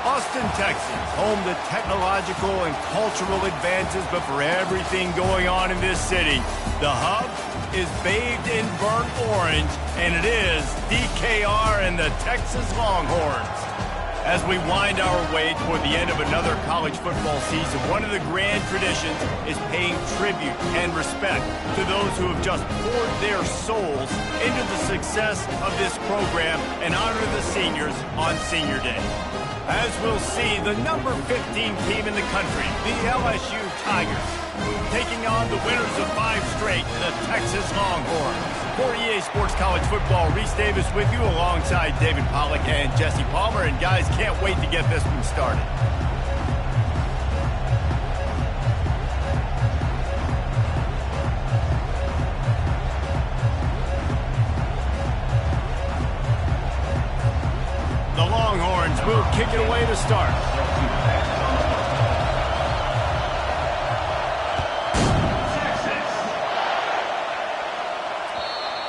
Austin, Texas, home to technological and cultural advances, but for everything going on in this city, the hub is bathed in burnt orange, and it is DKR and the Texas Longhorns. As we wind our way toward the end of another college football season, one of the grand traditions is paying tribute and respect to those who have just poured their souls into the success of this program and honor the seniors on Senior Day. As we'll see, the number 15 team in the country, the LSU Tigers, taking on the winners of 5 straight, the Texas Longhorns. For EA Sports College Football, Reese Davis with you alongside David Pollack and Jesse Palmer. And guys, can't wait to get this one started. The Longhorns will kick it away to start.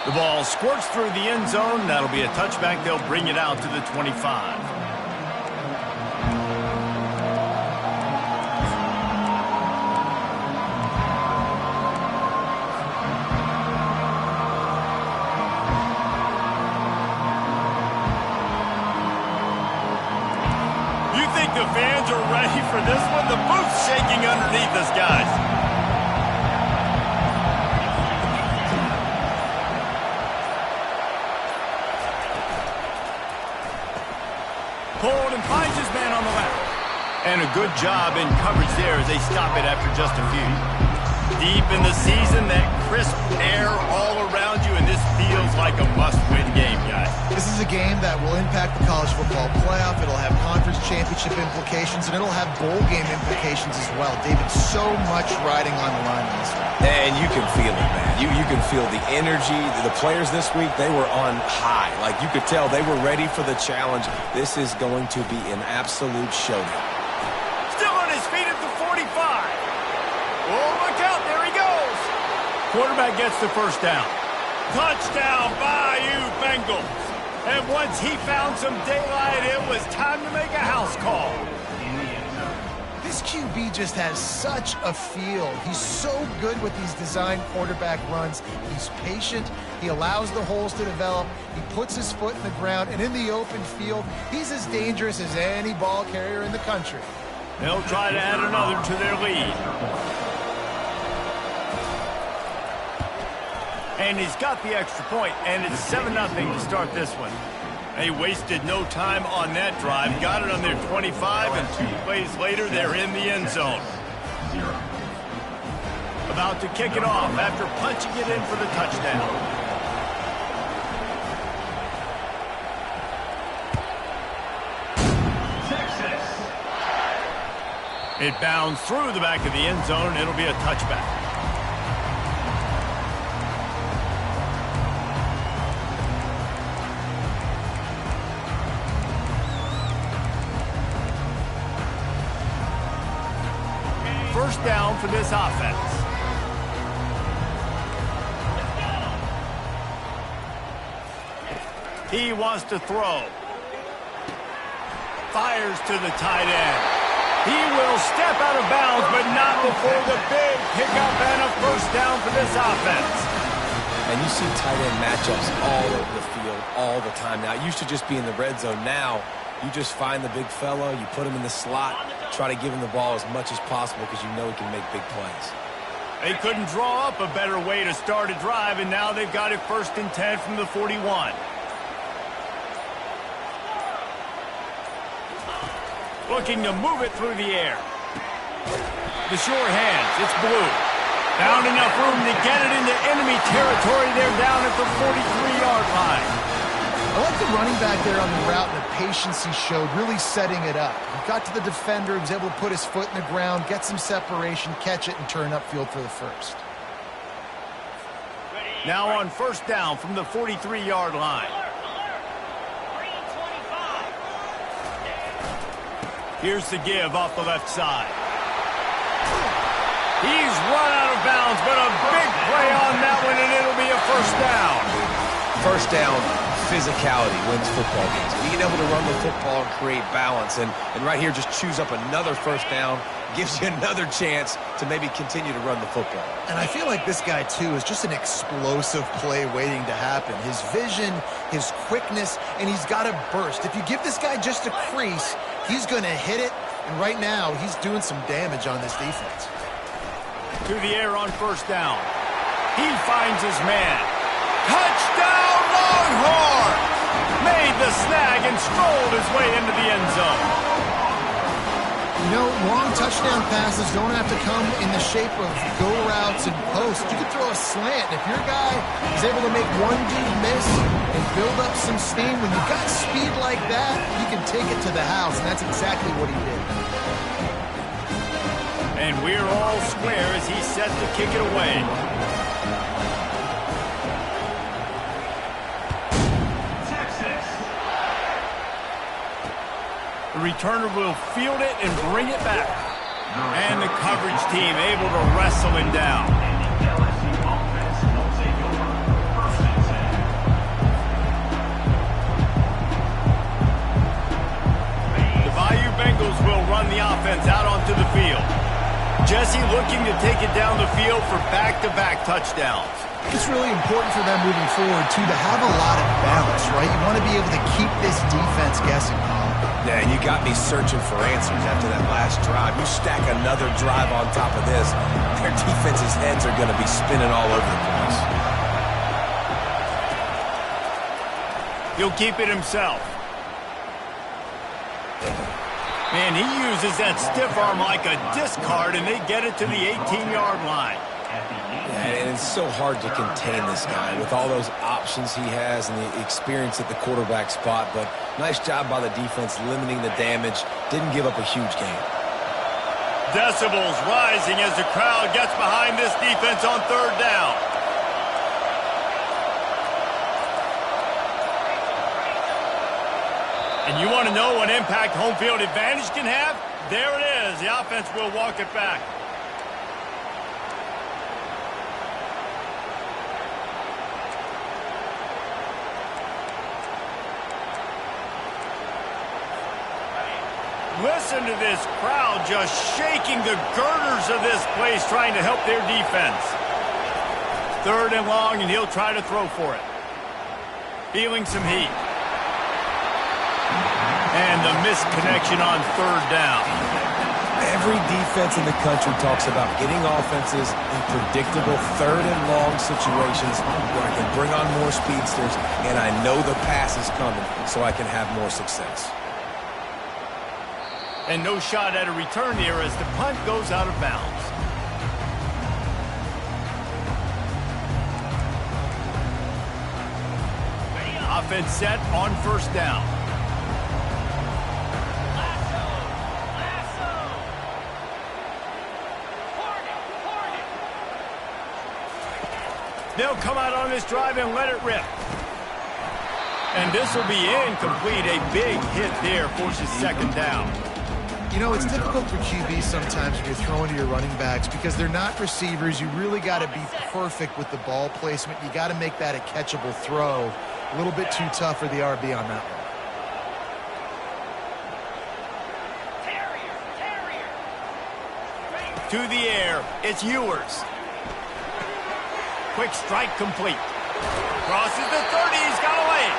The ball squirts through the end zone. That'll be a touchback. They'll bring it out to the 25. You think the fans are ready for this one? The booth's shaking underneath us, guys. Hold and finds his man on the left. And a good job in coverage there as they stop it after just a few. Deep in the season, that crisp air all around you, and this feels like a must-win game, guys. This is a game that will impact the college football playoff. It'll have conference championship implications, and it'll have bowl game implications as well. David, so much riding on the line in this one. And you can feel it, man. You can feel the energy. The players this week, they were on high. Like, you could tell they were ready for the challenge. This is going to be an absolute showdown. Still on his feet at the 45. Oh, look out. There he goes. Quarterback gets the first down. Touchdown, Bayou Bengals. And once he found some daylight, it was time to make a house call. This QB just has such a feel. He's so good with these design quarterback runs. He's patient. He allows the holes to develop. He puts his foot in the ground, and in the open field, he's as dangerous as any ball carrier in the country. They'll try to add another to their lead. And he's got the extra point, and it's 7-0 to start this one. They wasted no time on that drive. Got it on their 25, and 2 plays later, they're in the end zone. About to kick it off after punching it in for the touchdown. It bounds through the back of the end zone, and it'll be a touchback. First down for this offense. He wants to throw. Fires to the tight end. He will step out of bounds, but not before the big pickup and a first down for this offense. And you see tight end matchups all over the field all the time. Now, it used to just be in the red zone. Now, you just find the big fella, you put him in the slot, try to give him the ball as much as possible because you know he can make big plays. They couldn't draw up a better way to start a drive, and now they've got it 1st and 10 from the 41. Looking to move it through the air. The sure hands, it's Blue. Found enough room to get it into enemy territory. They're down at the 43-yard line. I like the running back there on the route and the patience he showed, really setting it up. He got to the defender, he was able to put his foot in the ground, get some separation, catch it, and turn upfield for the first. Now on first down from the 43-yard line. Here's the give off the left side. He's run out of bounds, but a big play on that one, and it'll be a first down. First down, physicality wins football games. Being able to run the football and create balance. And right here, just choose up another first down, gives you another chance to maybe continue to run the football. And I feel like this guy, too, is just an explosive play waiting to happen. His vision, his quickness, and he's got a burst. If you give this guy just a crease, he's going to hit it. And right now, he's doing some damage on this defense. To the air on first down. He finds his man. Touchdown, Longhorns! Made the snag and strolled his way into the end zone. You know, long touchdown passes don't have to come in the shape of go routes and posts. You can throw a slant. If your guy is able to make one dude miss and build up some steam, when you've got speed like that, you can take it to the house, and that's exactly what he did. And we're all square as he's set to kick it away. The returner will field it and bring it back. And the coverage team able to wrestle him down. The Bayou Bengals will run the offense out onto the field. Jesse looking to take it down the field for back-to-back touchdowns. It's really important for them moving forward, too, to have a lot of balance, right? You want to be able to keep this defense guessing, Paul. Yeah, and you got me searching for answers after that last drive. You stack another drive on top of this, their defense's heads are going to be spinning all over the place. He'll keep it himself. Man, he uses that stiff arm like a discard, and they get it to the 18-yard line. Yeah, and it's so hard to contain this guy with all those options he has and the experience at the quarterback spot. But nice job by the defense limiting the damage. Didn't give up a huge gain. Decibels rising as the crowd gets behind this defense on third down. And you want to know what impact home field advantage can have? There it is. The offense will walk it back. Listen to this crowd just shaking the girders of this place, trying to help their defense. Third and long, and he'll try to throw for it. Feeling some heat. And the missed connection on third down. Every defense in the country talks about getting offenses in predictable third and long situations where I can bring on more speedsters, and I know the pass is coming, so I can have more success. And no shot at a return here as the punt goes out of bounds. Offense set on first down. They'll come out on this drive and let it rip. And this will be incomplete. A big hit there forces second down. You know, it's difficult for QB sometimes when you're throwing to your running backs because they're not receivers. You really got to be perfect with the ball placement. You got to make that a catchable throw. A little bit too tough for the RB on that one. To the air, it's Ewers. Quick strike complete. Crosses the 30, he's got a lane.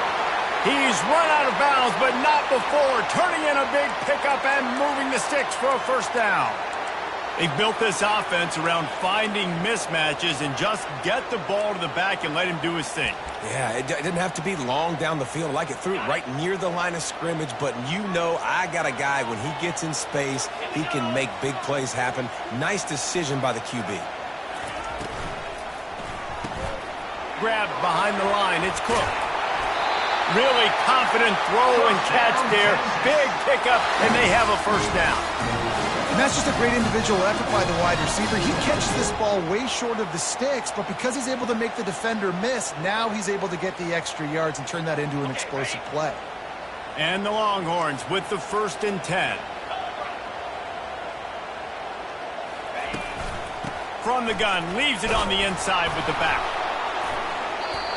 He's run out of bounds, but not before turning in a big pickup and moving the sticks for a first down. They built this offense around finding mismatches and just get the ball to the back and let him do his thing. Yeah, it didn't have to be long down the field. Like it threw it right near the line of scrimmage, but you know I got a guy, when he gets in space, he can make big plays happen. Nice decision by the QB. Grabbed behind the line, it's Cook. Really confident throw and catch there. Big pickup, and they have a first down. And that's just a great individual effort by the wide receiver. He catches this ball way short of the sticks, but because he's able to make the defender miss, now he's able to get the extra yards and turn that into an explosive play. And the Longhorns with the 1st and 10. From the gun, leaves it on the inside with the back.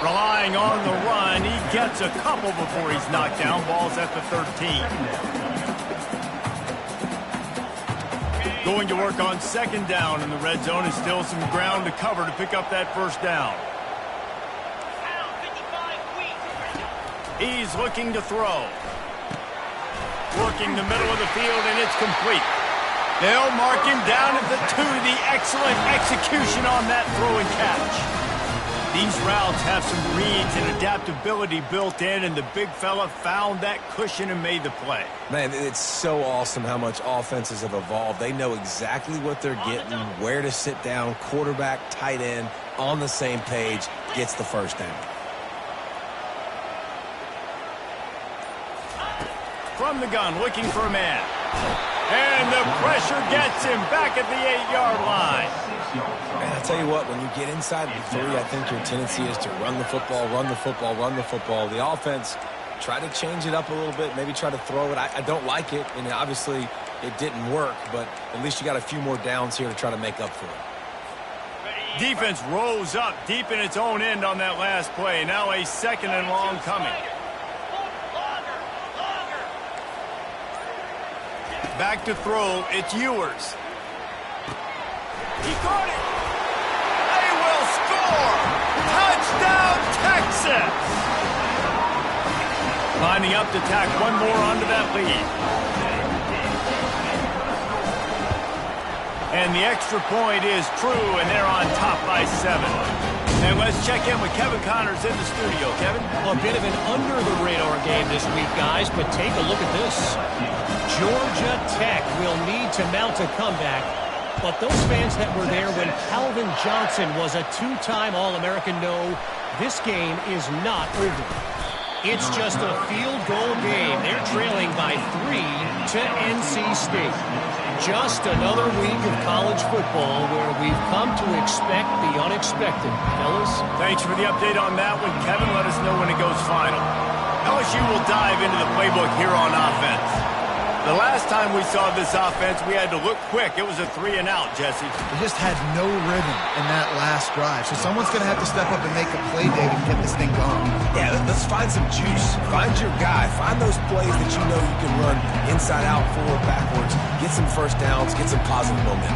Relying on the run, he gets a couple before he's knocked down. Ball's at the 13. Going to work on second down in the red zone, and still some ground to cover to pick up that first down. He's looking to throw. Working the middle of the field, and it's complete. They'll mark him down at the 2. The excellent execution on that throw and catch. These routes have some reads and adaptability built in, and the big fella found that cushion and made the play. Man, it's so awesome how much offenses have evolved. They know exactly what they're getting, where to sit down, quarterback, tight end, on the same page, gets the first down. From the gun, looking for a man. And the pressure gets him back at the 8-yard line. Man, I tell you what, when you get inside the 3, I think your tendency is to run the football, run the football, run the football. The offense, try to change it up a little bit, maybe try to throw it. I don't like it, and obviously it didn't work, but at least you got a few more downs here to try to make up for it. Defense rose up deep in its own end on that last play. Now a 2nd and long coming. Back to throw, it's Ewers. He caught it. They will score. Touchdown, Texas. Lining up to tack one more onto that lead. And the extra point is true, and they're on top by 7. And let's check in with Kevin Connors in the studio. Kevin? A bit of an under-the-radar game this week, guys, but take a look at this. Georgia Tech will need to mount a comeback, but those fans that were there when Calvin Johnson was a 2-time All-American know this game is not over. It's just a field goal game. They're trailing by 3 to NC State. Just another week of college football where we've come to expect the unexpected. Fellas? Thanks for the update on that one, Kevin. Let us know when it goes final. LSU will dive into the playbook here on offense. The last time we saw this offense, we had to look quick. It was a 3-and-out, Jesse. They just had no rhythm in that last drive. So someone's going to have to step up and make a play, David, and get this thing going. Yeah, let's find some juice. Find your guy. Find those plays that you know you can run inside out, forward, backwards. Get some first downs. Get some positive momentum.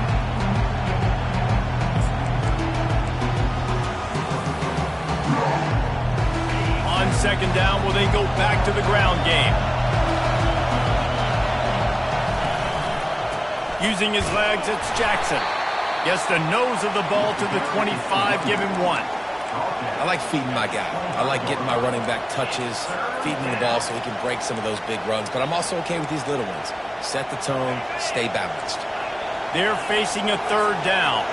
On second down, will they go back to the ground game? Using his legs, it's Jackson. Gets the nose of the ball to the 25, give him 1. I like feeding my guy. I like getting my running back touches, feeding the ball so he can break some of those big runs. But I'm also okay with these little ones. Set the tone, stay balanced. They're facing a 3rd down.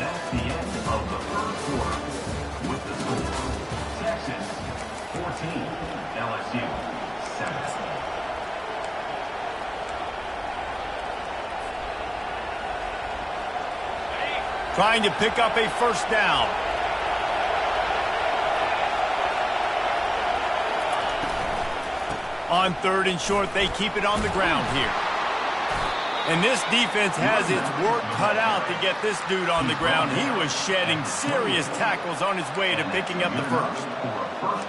That's the end of the 3rd quarter. With the score, Texas 14, LSU 7. Trying to pick up a first down. On 3rd and short, they keep it on the ground here. And this defense has its work cut out to get this dude on the ground. He was shedding serious tackles on his way to picking up the first.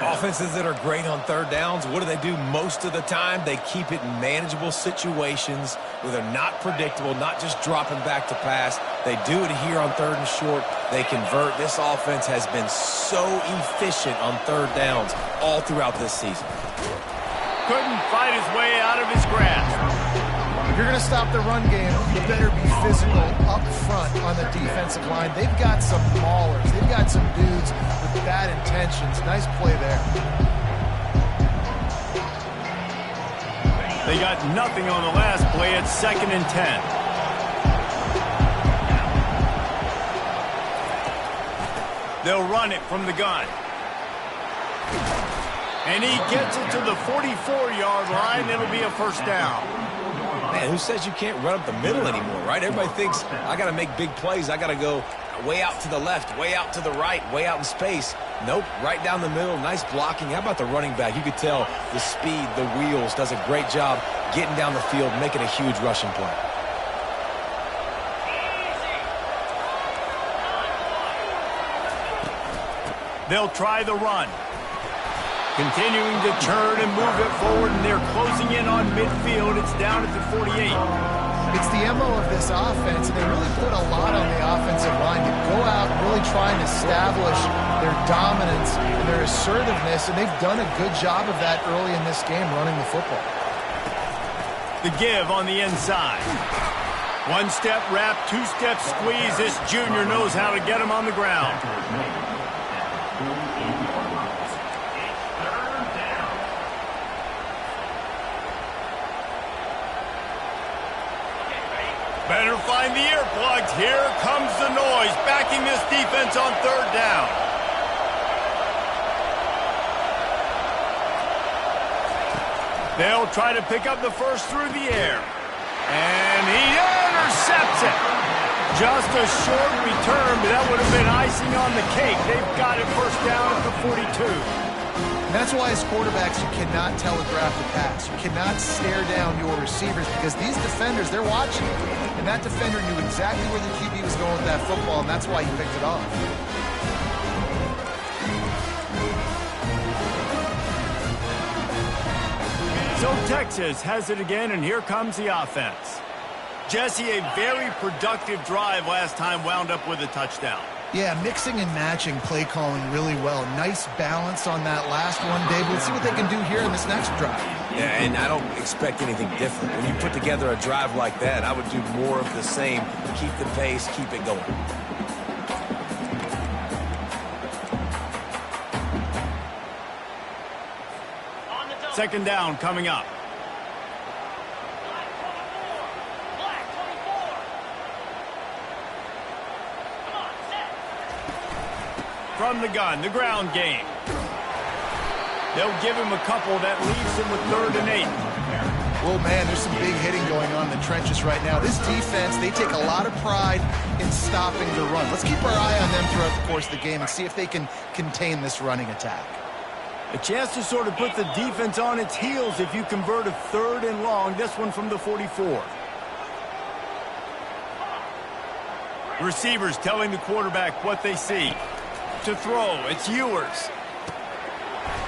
Offenses that are great on 3rd downs, what do most of the time? They keep it in manageable situations where they're not predictable, not just dropping back to pass. They do it here on 3rd and short. They convert. This offense has been so efficient on 3rd downs all throughout this season. Couldn't fight his way out of his grasp. If you're going to stop the run game, you better be physical up front on the defensive line. They've got some maulers. They've got some dudes with bad intentions. Nice play there. They got nothing on the last play. It's 2nd and 10. They'll run it from the gun. And he gets it to the 44-yard line. It'll be a first down. Man, And who says you can't run up the middle anymore, right? Everybody thinks, I got to make big plays. I got to go way out to the left, way out to the right, way out in space. Nope, right down the middle. Nice blocking. How about the running back? You could tell the speed, the wheels, does a great job getting down the field, making a huge rushing play. They'll try the run. Continuing to turn and move it forward, and they're closing in on midfield. It's down at the 48. It's the MO of this offense, and they really put a lot on the offensive line to go out and really try and establish their dominance and their assertiveness, and they've done a good job of that early in this game running the football. The give on the inside. One-step wrap, two-step squeeze. This junior knows how to get him on the ground. Better find the earplugs. Here comes the noise, backing this defense on third down. They'll try to pick up the first through the air. And he intercepts it. Just a short return, but that would have been icing on the cake. They've got it first down at the 42. And that's why as quarterbacks you cannot telegraph the pass. You cannot stare down your receivers because these defenders, they're watching. And that defender knew exactly where the QB was going with that football, and that's why he picked it off. So Texas has it again, and here comes the offense. Jesse, a very productive drive last time, wound up with a touchdown. Yeah, mixing and matching play calling really well. Nice balance on that last one, Dave. Let's see what they can do here in this next drive. Yeah, and I don't expect anything different. When you put together a drive like that, I would do more of the same. Keep the pace, keep it going. Second down coming up. From the gun, the ground game. They'll give him a couple that leaves him with 3rd and 8. Well, man, there's some big hitting going on in the trenches right now. This defense, they take a lot of pride in stopping the run. Let's keep our eye on them throughout the course of the game and see if they can contain this running attack. A chance to sort of put the defense on its heels if you convert a 3rd and long. This one from the 44. Receivers telling the quarterback what they see. To throw, it's Ewers.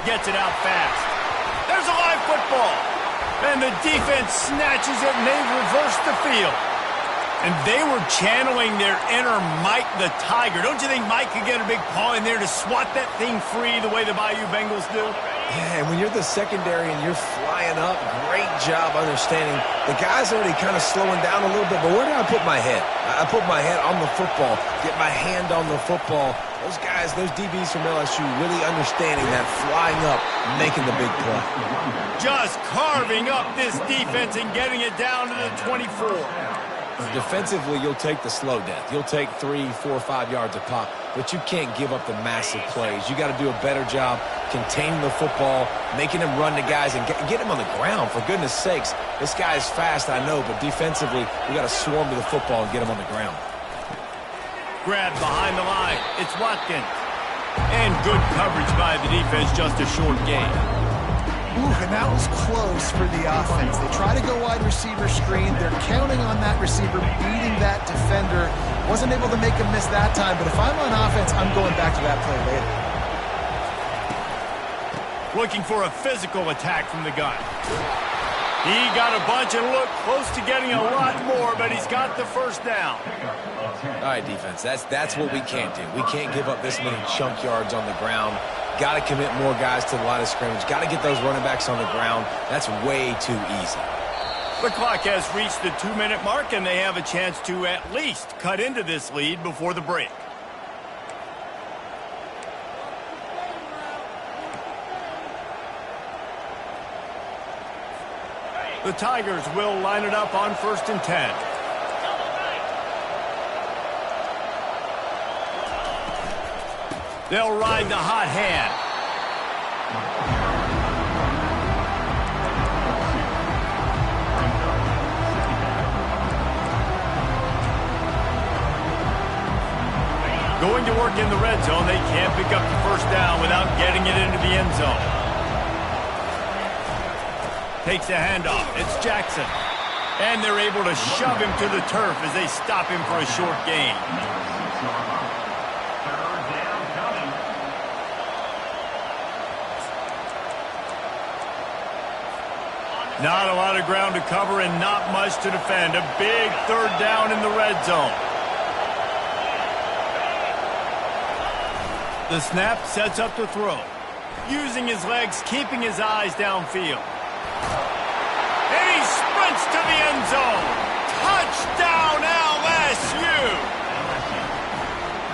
Gets it out fast. There's a live football. And the defense snatches it, and they reverse the field. And they were channeling their inner Mike the Tiger. Don't you think Mike could get a big paw in there to swat that thing free the way the Bayou Bengals do? Yeah, and when you're the secondary and you're flying up, great job understanding. The guy's already kind of slowing down a little bit, but where do I put my head? I put my head on the football, get my hand on the football. Those guys, those DBs from LSU really understanding that, flying up, making the big play. Just carving up this defense and getting it down to the 24. Defensively, you'll take the slow death. You'll take 3, 4, 5 yards a pop, but you can't give up the massive plays. You got to do a better job containing the football, making them run to guys, and get him on the ground. For goodness sakes, this guy is fast, I know, but defensively, we got to swarm to the football and get him on the ground. Grabbed behind the line. It's Watkins. And good coverage by the defense, just a short gain. Ooh, and that was close for the offense. They try to go wide receiver screen. They're counting on that receiver beating that defender. Wasn't able to make a miss that time, but if I'm on offense, I'm going back to that play later. Looking for a physical attack from the gun. He got a bunch and looked close to getting a lot more, but he's got the first down. All right, defense, that's what we can't do. We can't give up this many chunk yards on the ground. Got to commit more guys to the line of scrimmage. Got to get those running backs on the ground. That's way too easy. The clock has reached the 2-minute mark, and they have a chance to at least cut into this lead before the break. The Tigers will line it up on 1st and 10. They'll ride the hot hand. Going to work in the red zone, they can't pick up the first down without getting it into the end zone. Takes a handoff. It's Jackson. And they're able to shove him to the turf as they stop him for a short gain. Not a lot of ground to cover and not much to defend. A big third down in the red zone. The snap sets up the throw. Using his legs, keeping his eyes downfield. And he sprints to the end zone. Touchdown LSU!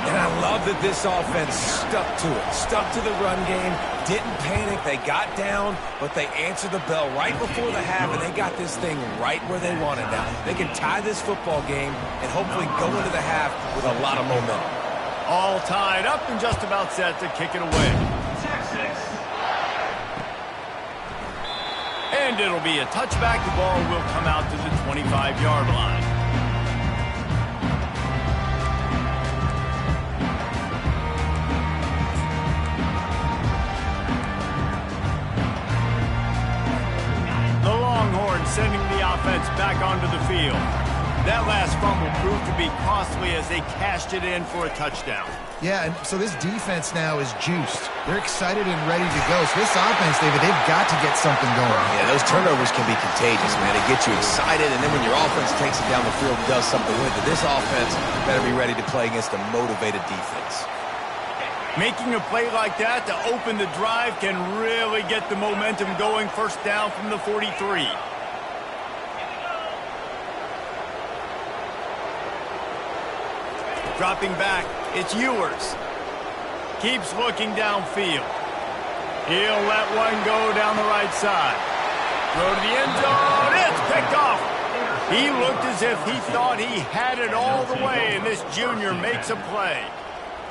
And I love that this offense stuck to it. Stuck to the run game. Didn't panic. They got down, but they answered the bell right before the half, and they got this thing right where they wanted now. They can tie this football game and hopefully go into the half with a lot of momentum. All tied up and just about set to kick it away. And it'll be a touchback. The ball will come out to the 25-yard line. The Longhorns sending the offense back onto the field. That last fumble proved to be costly as they cashed it in for a touchdown. Yeah, and so this defense now is juiced. They're excited and ready to go. So this offense, David, they've got to get something going. Yeah, those turnovers can be contagious, man. They get you excited, and then when your offense takes it down the field and does something with it, this offense better be ready to play against a motivated defense. Making a play like that to open the drive can really get the momentum going. First down from the 43. Dropping back, it's Ewers. Keeps looking downfield. He'll let one go down the right side. Throw to the end zone. It's picked off. He looked as if he thought he had it all the way, and this junior makes a play.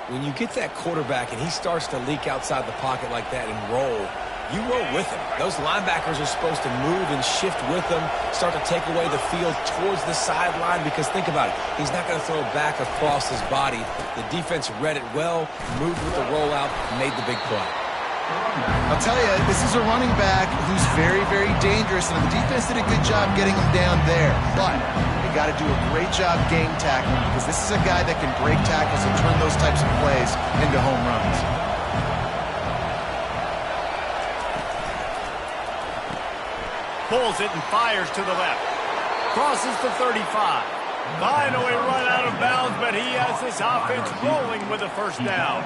When you get that quarterback and he starts to leak outside the pocket like that and roll, you roll with him. Those linebackers are supposed to move and shift with him, start to take away the field towards the sideline, because think about it. He's not going to throw back across his body. The defense read it well, moved with the rollout, made the big play. I'll tell you, this is a running back who's very, very dangerous, and the defense did a good job getting him down there. But they got to do a great job game tackling, because this is a guy that can break tackles and turn those types of plays into home runs. Pulls it and fires to the left. Crosses the 35. Finally run out of bounds, but he has this offense rolling with a first down.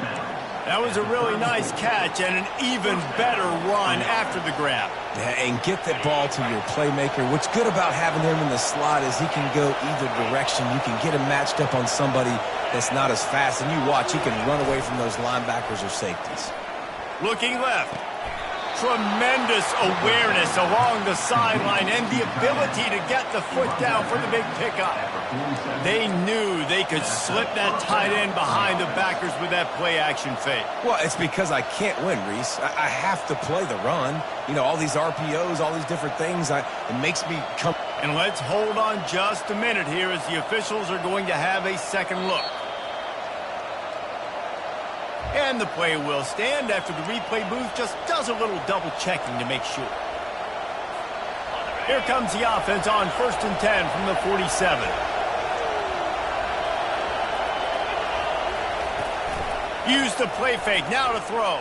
That was a really nice catch and an even better run after the grab. Yeah, and get that ball to your playmaker. What's good about having him in the slot is he can go either direction. You can get him matched up on somebody that's not as fast, and you watch, he can run away from those linebackers or safeties. Looking left. Tremendous awareness along the sideline and the ability to get the foot down for the big pickup. They knew they could slip that tight end behind the backers with that play-action fake. Well, it's because I can't win, Reese. I have to play the run. You know, all these RPOs, all these different things, it makes me come. And let's hold on just a minute here as the officials are going to have a second look. And the play will stand after the replay booth just does a little double checking to make sure. Here comes the offense on 1st and 10 from the 47. Use the play fake, now to throw.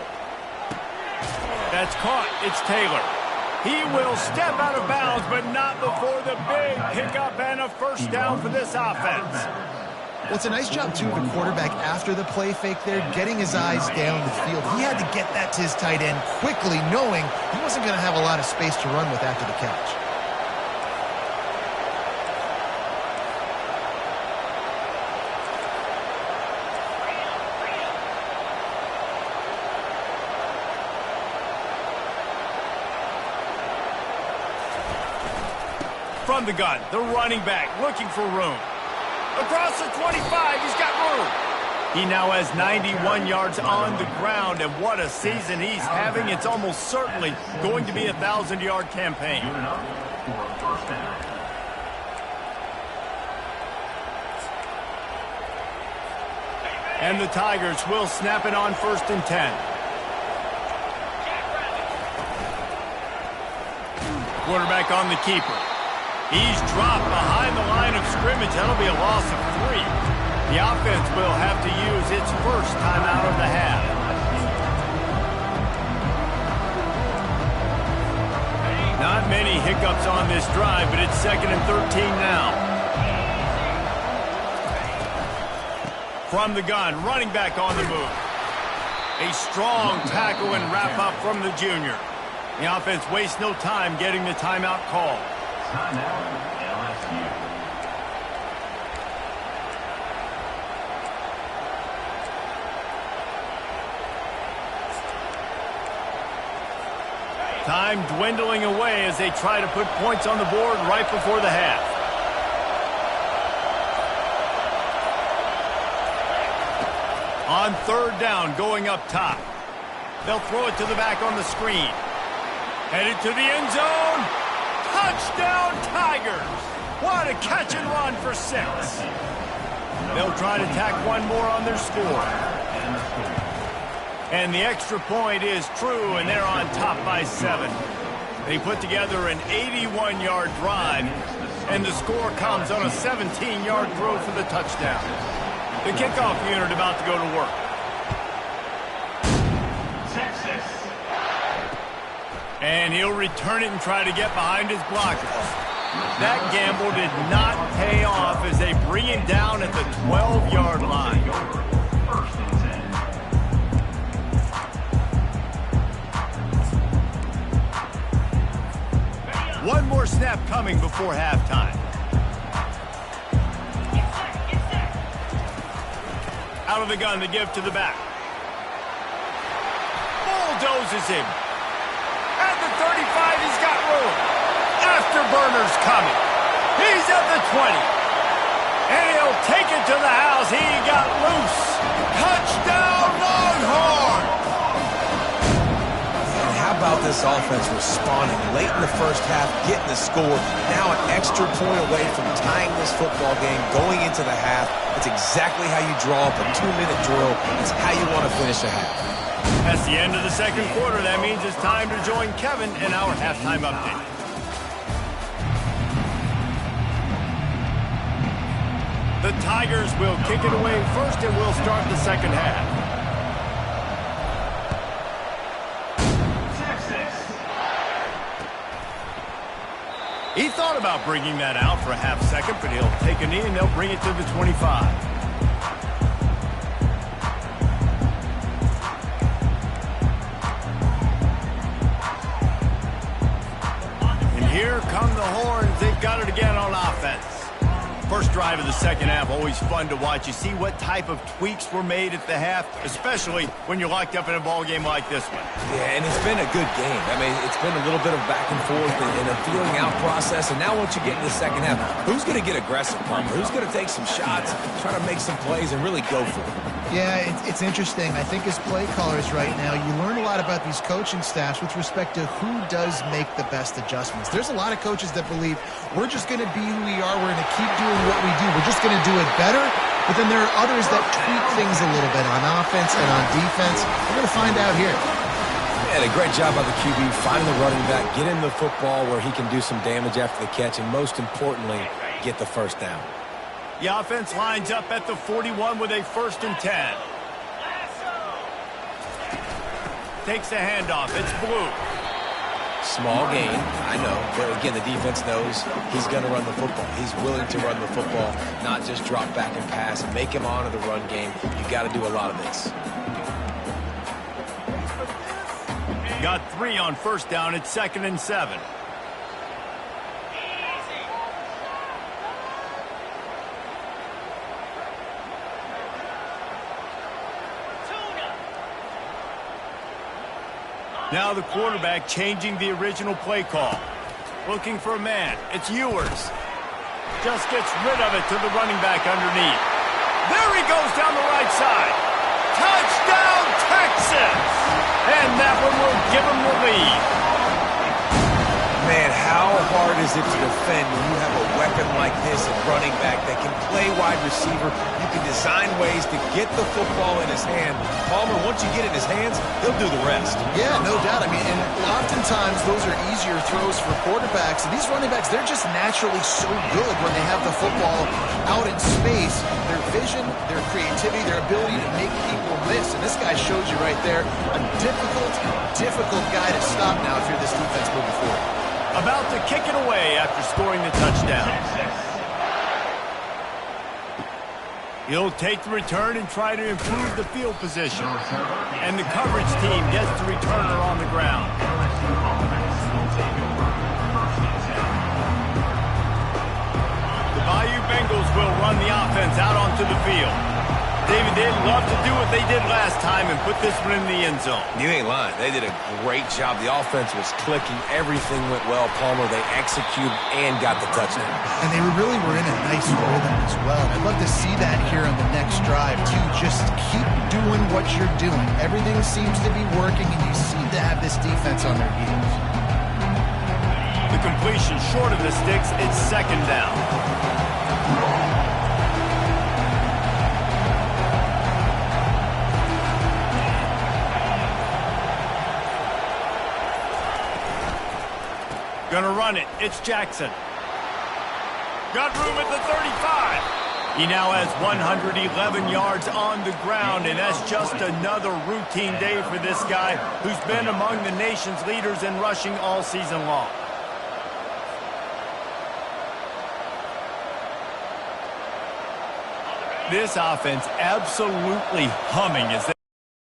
That's caught, it's Taylor. He will step out of bounds, but not before the big pickup and a first down for this offense. Well, it's a nice job, too, of the quarterback after the play fake there, getting his eyes down the field. He had to get that to his tight end quickly, knowing he wasn't going to have a lot of space to run with after the catch. From the gun, the running back looking for room. Across the 25, he's got room. He now has 91 yards on the ground, and what a season he's having. It's almost certainly going to be a 1,000-yard campaign. And the Tigers will snap it on 1st and 10. Quarterback on the keeper. He's dropped behind the line of scrimmage. That'll be a loss of 3. The offense will have to use its first timeout of the half. Not many hiccups on this drive, but it's 2nd and 13 now. From the gun, running back on the move. A strong tackle and wrap up from the junior. The offense wastes no time getting the timeout call. Timeout, LSU. Time dwindling away as they try to put points on the board right before the half. On 3rd down, going up top. They'll throw it to the back on the screen. Headed to the end zone. Touchdown, Tigers! What a catch and run for 6. They'll try to tack one more on their score. And the extra point is true, and they're on top by 7. They put together an 81-yard drive, and the score comes on a 17-yard throw for the touchdown. The kickoff unit about to go to work. Texas. And he'll return it and try to get behind his blockers. That gamble did not pay off as they bring him down at the 12-yard line. 1st and 10. One more snap coming before halftime. Out of the gun to give to the back. Bulldozes him. At the 35, he's got room. Afterburner's coming. He's at the 20. And he'll take it to the house. He got loose. Touchdown, Longhorn! And how about this offense responding late in the first half, getting the score, now an extra point away from tying this football game, going into the half. It's exactly how you draw up a 2-minute drill. It's how you want to finish a half. That's the end of the 2nd quarter. That means it's time to join Kevin in our halftime update. The Tigers will kick it away first, and we'll start the 2nd half. He thought about bringing that out for a half second, but he'll take a knee and they'll bring it to the 25. And here come the Horns. They've got it again on offense. First drive of the 2nd half, always fun to watch. You see what type of tweaks were made at the half, especially when you're locked up in a ball game like this one. Yeah, and it's been a good game. I mean, it's been a little bit of back and forth and a feeling out process. And now once you get in the 2nd half, who's going to get aggressive, Palmer? Who's going to take some shots, try to make some plays, and really go for it? Yeah, it's interesting. I think as play callers right now, you learn a lot about these coaching staffs with respect to who does make the best adjustments. There's a lot of coaches that believe we're just going to be who we are. We're going to keep doing what we do. We're just going to do it better. But then there are others that tweak things a little bit on offense and on defense. We're going to find out here. And a great job by the QB, finding the running back, get him the football where he can do some damage after the catch, and most importantly, get the first down. The offense lines up at the 41 with a 1st and 10. Takes the handoff. It's Blue. Small gain, I know, but again, the defense knows he's going to run the football. He's willing to run the football, not just drop back and pass and make him honor the run game. You got to do a lot of this. Got 3 on 1st down. It's 2nd and 7. Now the quarterback changing the original play call. Looking for a man. It's Ewers. Just gets rid of it to the running back underneath. There he goes down the right side. Touchdown, Texas! And that one will give him the lead. Man, how hard is it to defend when you have a weapon like this at running back that can play wide receiver? You can design ways to get the football in his hand. Palmer, once you get it in his hands, he'll do the rest. Yeah, no doubt. I mean, and oftentimes those are easier throws for quarterbacks. And these running backs, they're just naturally so good when they have the football out in space. Their vision, their creativity, their ability to make people miss. And this guy shows you right there a difficult guy to stop now if you're this defense moving forward. About to kick it away after scoring the touchdown. He'll take the return and try to improve the field position. And the coverage team gets the returner on the ground. The Bayou Bengals will run the offense out onto the field. David, they'd love to do what they did last time and put this one in the end zone. You ain't lying. They did a great job. The offense was clicking. Everything went well. Palmer, they executed and got the touchdown. And they really were in a nice rhythm as well. I'd love to see that here on the next drive, too. Just keep doing what you're doing. Everything seems to be working, and you seem to have this defense on their heels. The completion short of the sticks. It's second down. Gonna run it. It's Jackson. Got room at the 35. He now has 111 yards on the ground, and that's just another routine day for this guy who's been among the nation's leaders in rushing all season long. This offense absolutely humming as they